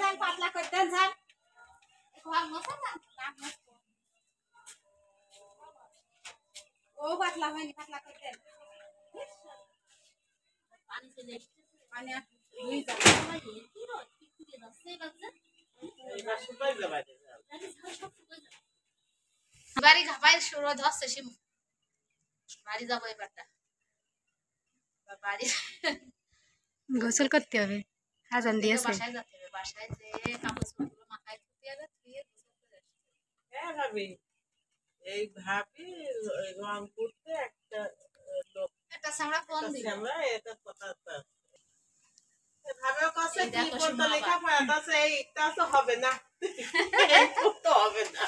যান পাতলা করতে যান ও পাতলা হয়নি পাতলা করতে পানি দুই বাড়ি ঘাপাই শুরু ধরছে শিমু বাড়ি যাবো এবারটা বাড়ি গোসল করতে হবে আজান দিয়েছে বাসায় যেতে হবে বাসায় যে কাপড় চোপড়গুলো মাথায় ধুতে হবে ধুয়ে গোসল করে আসতে এই ভাবি রং করতে একটা লোক একটা সামরা ফোন দিল আমরা এটা কথা ভাবেও কাছে কি করতে লেখাপড়া আছে এইটা তো হবে না এই তো হবে না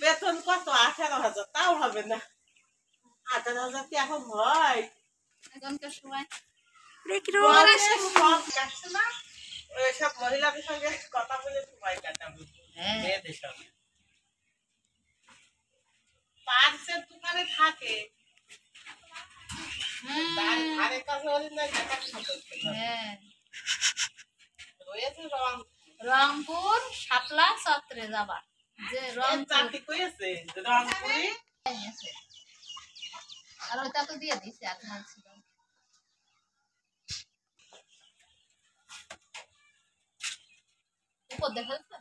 বেতন কত 18,000 তাও হবে না 18,000 কি এখন হয় এখনকার সময় সব মহিলাদের সঙ্গে কথা বলে সময় কাটাবো মেয়েদের সঙ্গে পার্সের দোকানে থাকে ধারের কাছে হলে না রয়েছে রংপুর শাপলা চত্রে যাবা যে চাকরি করেছে রংপুরে আর ওইটা তো দিয়ে দিছে এক মাস ছিল উপর দেখা যাচ্ছে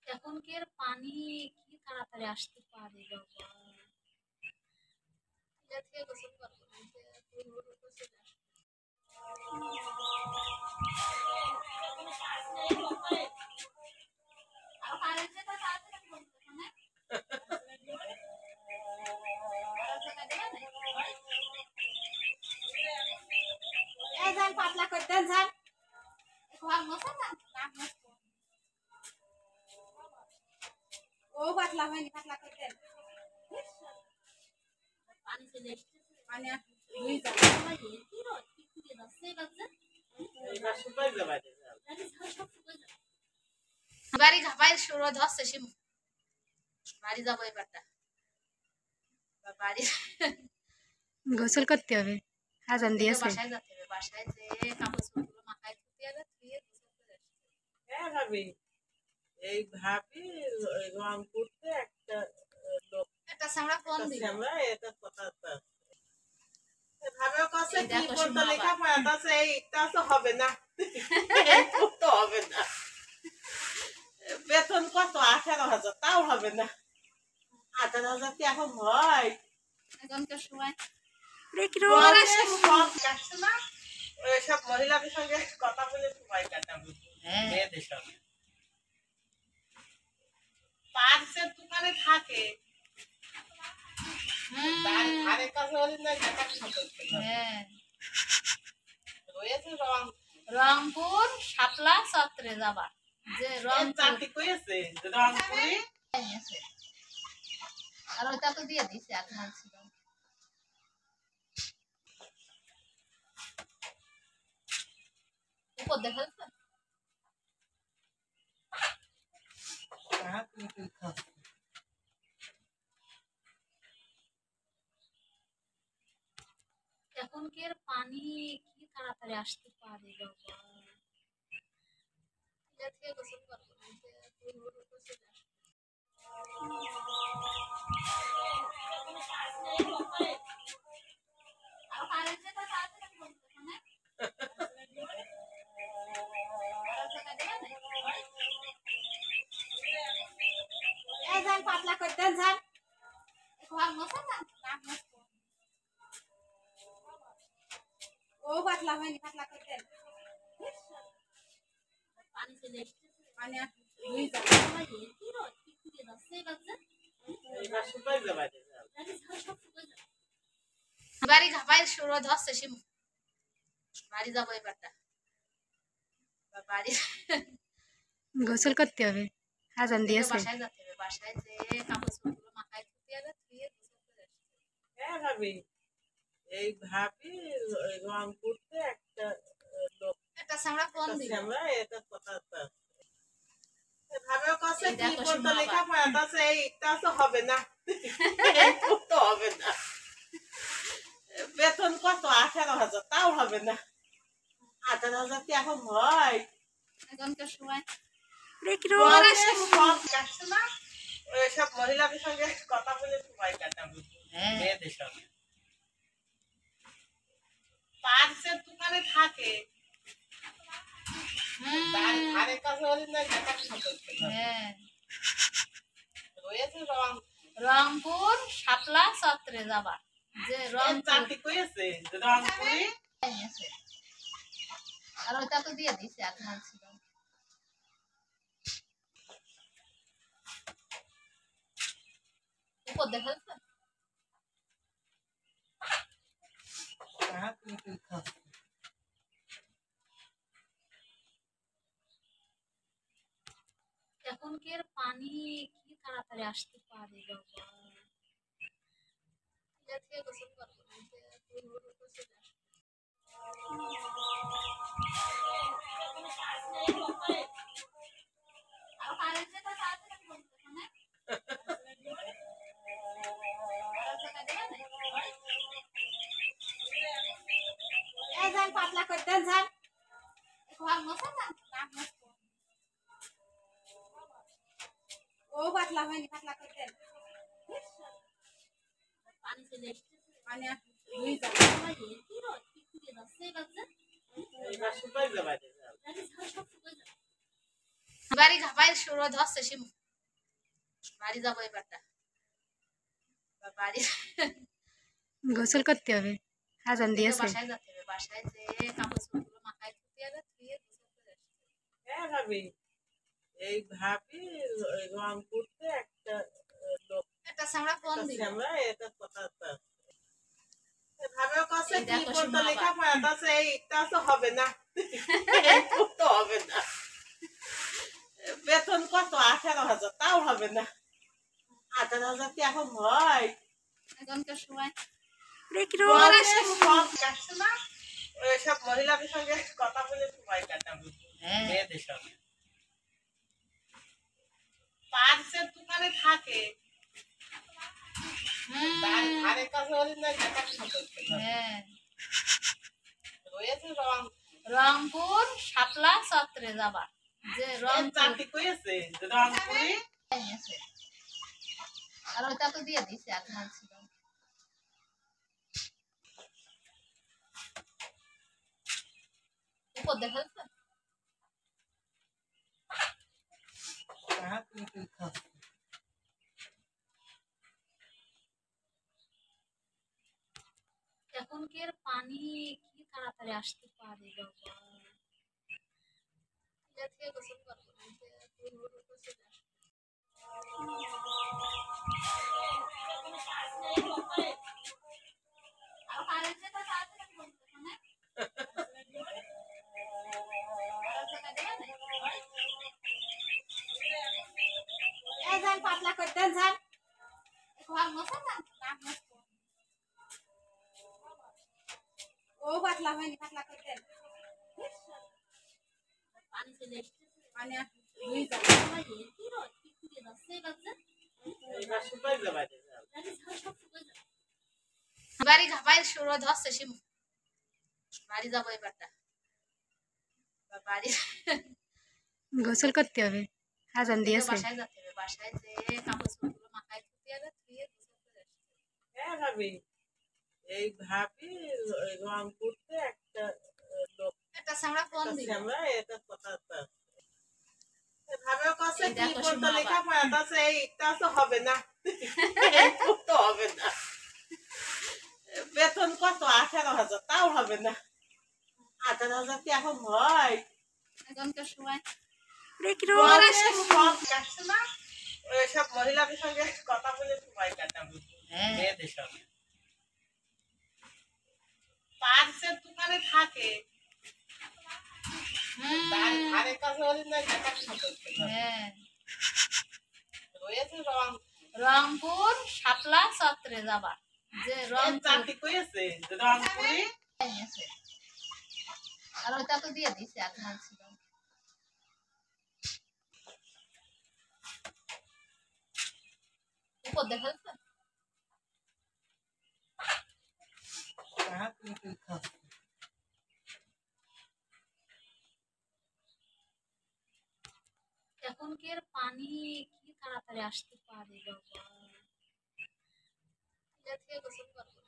এখনকার পানি কি তাড়াতাড়ি আসতে পারে বাবা গোসল করবো যান পাতলা করতে যান ও পাতলা হয়নি পাতলা করতে পানি দুই বাড়ি ঘাপাই শুরু ধরছে শিমু বাড়ি যাবো এবারটা বাড়ি গোসল করতে হবে আজান দিয়েছে বাসায় যেতে হবে বাসায় যে কাপড় চোপড়গুলো মাথায় ধুতে হবে ধুয়ে গোসল করে আসতে এই ভাবি রং করতে একটা লোক একটা সামরা ফোন দিল আমরা এটা কথা ভাবেও কাছে কি করতে লেখাপড়া আছে এইটা তো হবে না এই তো হবে না বেতন কত 18,000 তাও হবে না 18,000 কি এখন হয় এখনকার সময় সব মহিলাদের সঙ্গে কথা বলে সময় কাটাবো মেয়েদের সঙ্গে পার্সের দোকানে থাকে ধারের কাছে হলে না রয়েছে রংপুর শাপলা চত্রে যাবা যে চাকরি করেছে রংপুরে আর ওইটা তো দিয়ে দিছে এক মাস ছিল উপর দেখা যাচ্ছে এখনকার পানি কি তাড়াতাড়ি আসতে পারে বাবা গোসল করবো যান পাতলা করতে যান ও পাতলা হয়নি পাতলা করতে পানি দুই বাড়ি ঘাপাই শুরু ধরছে শিমু বাড়ি যাবো এবারটা বাড়ি গোসল করতে হবে আজান দিয়েছে বাসায় যেতে হবে বাসায় যে কাপড় চোপড়গুলো মাথায় ধুতে হবে ধুয়ে গোসল করে আসতে এই ভাবি রং করতে একটা লোক একটা সামরা ফোন দিল আমরা এটা কথা ভাবেও কাছে করছে এই কি দেখো বলতো শোনো লেখাপড়াটা আছে এইটা তো হবে না এইটুকু তো হবে না বেতন কত 18,000 তাও হবে না 18,000 কি এখন হয় এখনকার সময় বয়সে সব কাটছে না ওইসব মহিলাদের সঙ্গে কথা বলে সময় কাটাবো মেয়েদের সঙ্গে পার্সের দোকানে থাকে তার ঘরের কাছে হলে না দেখাশোনা করতে হবে হ্যাঁ রয়েছে রংপুর শাপলা চত্রে যাবা যে রংপুর চাকরি করেছে রংপুরে আছে। আর ওটা তো দিয়ে দিছে আর মাল ছিল উপর দেখা যাচ্ছে এখনকার পানি কি তাড়াতাড়ি আসতে পারে বাবা এটা থেকে গোসল করবো না যে রোদ উঠেছে আর কারেন্টে তো তাড়াতাড়ি বলতে না এই যান পাতলা করে দেন যান ঘর মশা না ও পাতলা হয়নি পাতলা করে দেন পানি চলে মানে দুই যান কি রোদ কি করে যাচ্ছে বাচ্চা এবার শুকাই যাবে বাড়ি ঘাপাই শুরু ধরছে শিমু বাড়ি যাবো এবারটা বাড়ি গোসল করতে হবে আজান দিয়েছে বাসায় যেতে হবে বাসায় যে কাপড় চোপড় মাথায় ধুতে হবে ধুয়ে গোসল করে আসতে হ্যাঁ ভাবি এই ভাবি রংপুরতে একটা লোক একটা সামরা ফোন দিল আমরা এটা কথা ভাবে কাছে এই কি দেখো বলতো শোনো আবার। লেখাপড়াটা আছে এইটা তো হবে না এইটুকু তো হবে না বেতন কত 18,000 তাও হবে না 18,000 কি এখন হয় এখনকার সময় বয়সে সব কাটছে না ওইসব মহিলাদের সঙ্গে কথা বলে সময় কাটাবো মেয়েদের সঙ্গে পার্সের দোকানে থাকে তার ঘরের কাছে হলে না দেখাশোনা করতে হবে হ্যাঁ রয়েছে রংপুর শাপলা চত্রে যাবা যে রংপুর চাকরি করেছে রংপুরে আছে। আর ওটা তো দিয়ে দিছে আর মাল ছিল উপর দেখা যাচ্ছে এখনকার পানি কি তাড়াতাড়ি আসতে পারে বাবা এটা থেকে গোসল করবো না যে রোদ উঠেছে আর কারেন্টে তো তাড়াতাড়ি বলতে না এই যান পাতলা করে দেন যান ঘর মশা না ও পাতলা হয়নি পাতলা করে দেন পানি চলে মানে দুই যান কি রোদ কি করে যাচ্ছে বাচ্চা এবার শুকাই যাবে বাড়ি ঘাপাই শুরু ধরছে শিমু বাড়ি যাবো এবারটা বাড়ি গোসল করতে হবে আজান দিয়েছে বাসায় যেতে হবে বাসায় যে কাপড় চোপড় মাথায় ধুতে হবে ধুয়ে গোসল করে আসতে হ্যাঁ ভাবি এই ভাবি রংপুরতে একটা লোক একটা সামরা ফোন দিল আমরা এটা কথা ভাবে কাছে এই কি দেখো বলতো শোনো আবার। লেখাপড়াটা আছে এইটা তো হবে না এইটুকু তো হবে না বেতন কত 18,000 তাও হবে না 18,000 কি এখন হয় এখনকার সময় বয়সে সব কাটছে না ওইসব মহিলাদের সঙ্গে কথা বলে সময় কাটাবো মেয়েদের সঙ্গে পার্সের দোকানে থাকে তার ঘরের কাছে হলে না দেখাশোনা করতে হবে হ্যাঁ রয়েছে রংপুর শাপলা চত্রে যাবা যে রংপুর চাকরি করেছে রংপুরে আছে। আর ওটা তো দিয়ে দিছে আর মাল ছিল উপর দেখা যাচ্ছে এখন কি এর পানি কি তাড়াতাড়ি আসতে পারে বাবা এটা থেকে গোসল করবো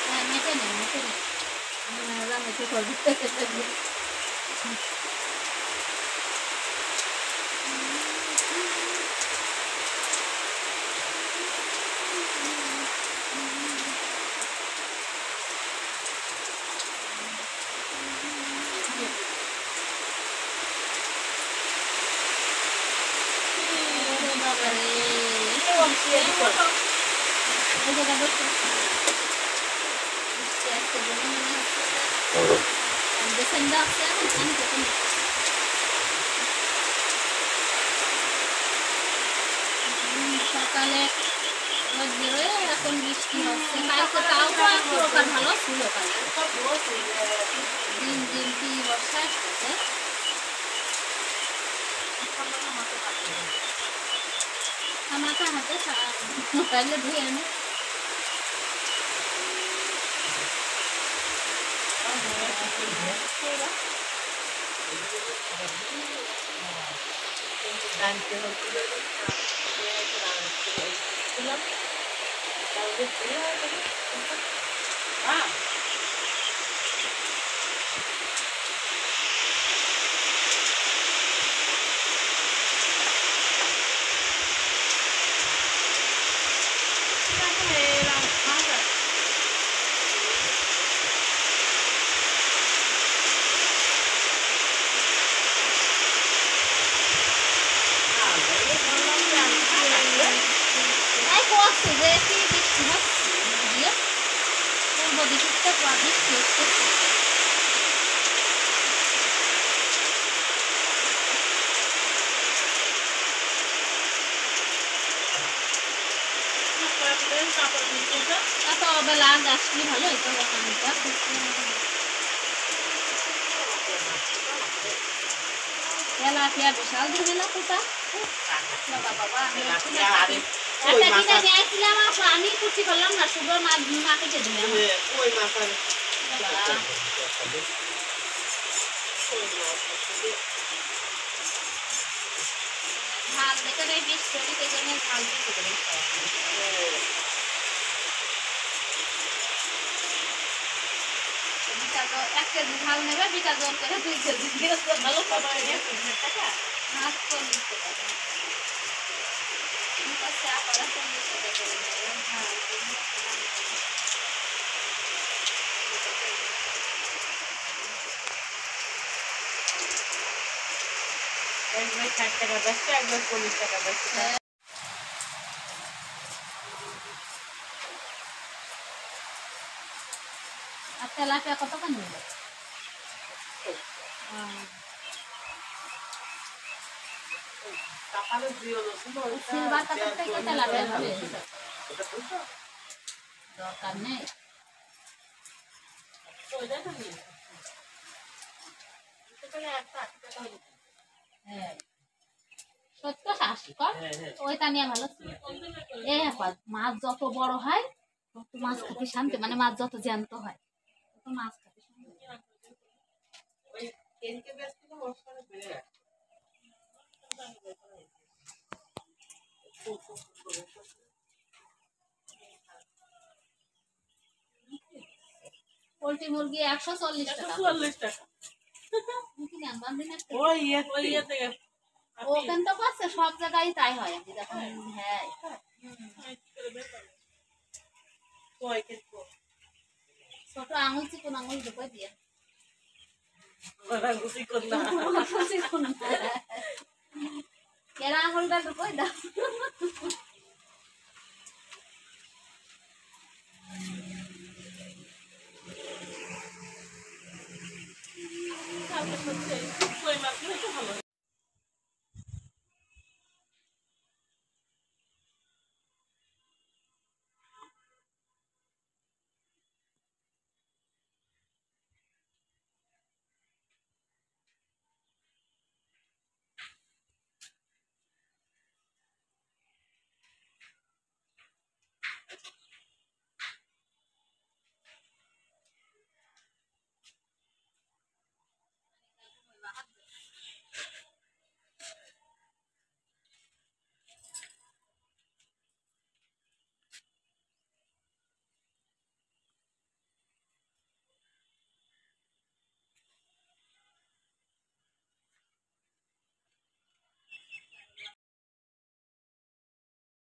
হ্যাঁ মেটে নেই মেটে করবো সকালে রোদ বেরোয় এখন বৃষ্টি হচ্ছে কালকে তাও তো এক প্রকার ভালো ছিল কালকে দিন দিন কি বর্ষা আসতেছে আমাকে হাতে মোবাইলে ধুয়ে আনে বেলা আসলে ভালো হতো তেলাপিয়া বিশাল দিলা কোথা আমি কুচি করলাম না শুধু মাকে দিলাম ঝাল দেখে বিষ চলি ঝাল এক কেজি ঝাল নেবে বিটা জোর করে 2 কেজি ভালো টাকা মাছ 40 টাকা একবার 60 টাকা বেচতে একবার 40 টাকা বেচতে আর তেলাপিয়া কত করে নিল সিলভার কাপড় থেকে তেলাপিয়া হবে দরকার নেই হ্যাঁ 70-80 কর ওইটা নিয়ে ভালো মাছ যত বড় হয় তত মাছ খেতে শান্তি মানে মাছ যত জ্যান্ত হয় তত মাছ খেতে পোল্ট্রি মুরগি 140 টাকা ওখান তো পাচ্ছে সব জায়গায় তাই হয় আমি দেখুন হ্যাঁ ছোট আঙুল চিকন আঙুল ঢুকে দিয়ে কেরা আঙুলটা ঢুকে দাও